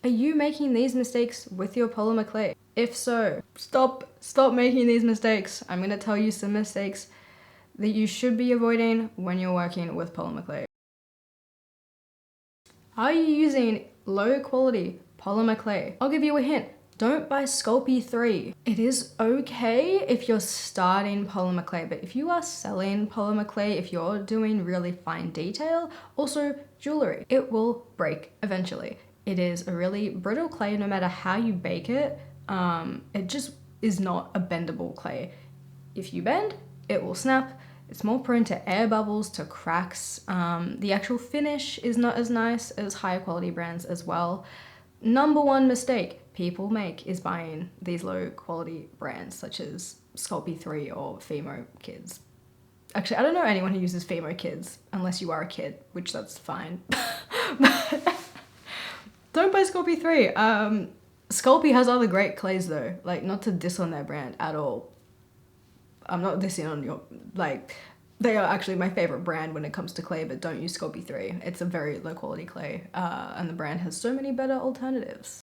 Are you making these mistakes with your polymer clay? If so, stop making these mistakes. I'm gonna tell you some mistakes that you should be avoiding when you're working with polymer clay. Are you using low quality polymer clay? I'll give you a hint. Don't buy Sculpey 3. It is okay if you're starting polymer clay, but if you are selling polymer clay, if you're doing really fine detail, also jewelry, it will break eventually. It is a really brittle clay no matter how you bake it. It just is not a bendable clay. If you bend, it will snap. It's more prone to air bubbles, to cracks. The actual finish is not as nice as higher quality brands as well. Number one mistake people make is buying these low quality brands such as Sculpey 3 or Fimo Kids. Actually, I don't know anyone who uses Fimo Kids unless you are a kid, which that's fine. Don't buy Sculpey 3. Sculpey has other great clays though, like not to diss on their brand at all. I'm not dissing on your, like, they are actually my favorite brand when it comes to clay, but don't use Sculpey 3. It's a very low quality clay, and the brand has so many better alternatives.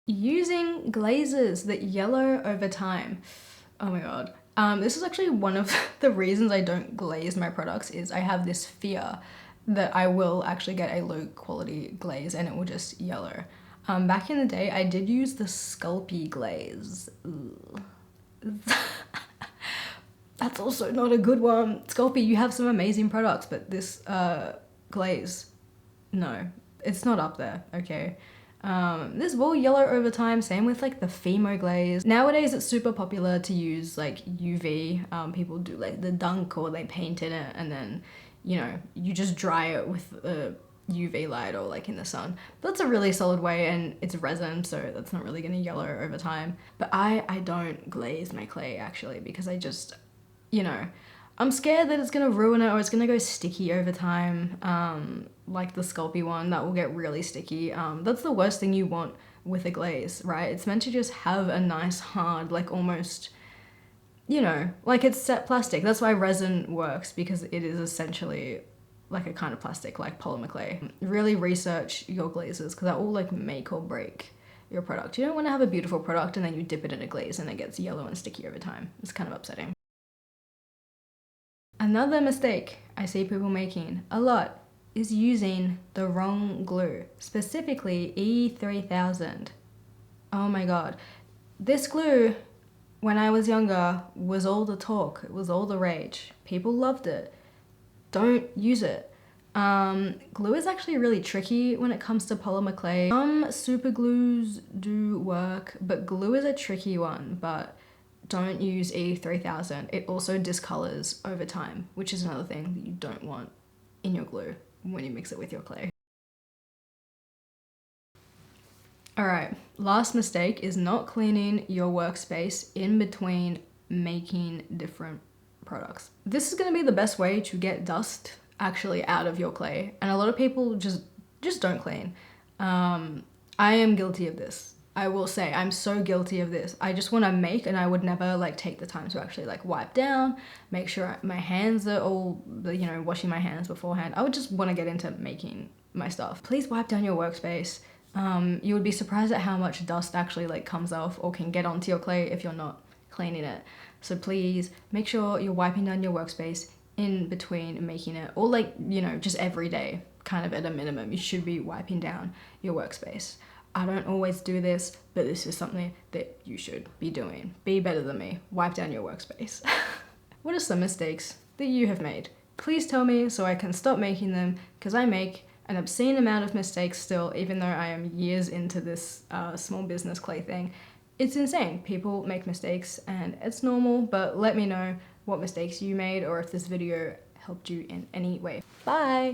Using glazes that yellow over time. Oh my god. This is actually one of the reasons I don't glaze my products, is I have this fear that I will actually get a low quality glaze and it will just yellow. Back in the day, I did use the Sculpey glaze. That's also not a good one. Sculpey, you have some amazing products, but this glaze, no, it's not up there, okay? This will yellow over time, same with like the Fimo glaze. Nowadays it's super popular to use like UV. People do like the dunk or they paint in it and then, you know, you just dry it with a UV light or like in the sun. That's a really solid way, and it's resin, so that's not really gonna yellow over time. But I don't glaze my clay actually, because I just, you know, I'm scared that it's gonna ruin it or it's gonna go sticky over time. Like the Sculpey one, that will get really sticky. That's the worst thing you want with a glaze, right? It's meant to just have a nice hard, like almost, you know, like it's set plastic. That's why resin works, because it is essentially like a kind of plastic, like polymer clay. Really research your glazes, because that will like make or break your product. You don't want to have a beautiful product and then you dip it in a glaze and it gets yellow and sticky over time. It's kind of upsetting. Another mistake I see people making a lot is using the wrong glue, specifically E3000. Oh my god. This glue, when I was younger, was all the talk. It was all the rage. People loved it. Don't use it. Glue is actually really tricky when it comes to polymer clay. Some super glues do work, but glue is a tricky one, but don't use E3000. It also discolors over time, which is another thing that you don't want in your glue when you mix it with your clay. Alright, last mistake is not cleaning your workspace in between making different products. This is going to be the best way to get dust actually out of your clay, and a lot of people just don't clean. I am guilty of this. I will say I'm so guilty of this. I just want to make, and I would never like take the time to actually like wipe down, make sure my hands are all, you know, washing my hands beforehand. I would just want to get into making my stuff. Please wipe down your workspace. You would be surprised at how much dust actually like comes off or can get onto your clay if you're not cleaning it. So please make sure you're wiping down your workspace in between making it, or like, you know, just every day, kind of at a minimum, you should be wiping down your workspace. I don't always do this, but this is something that you should be doing. Be better than me. Wipe down your workspace. What are some mistakes that you have made? Please tell me so I can stop making them, because I make an obscene amount of mistakes still, even though I am years into this small business clay thing. It's insane. People make mistakes and it's normal, but let me know what mistakes you made or if this video helped you in any way. Bye!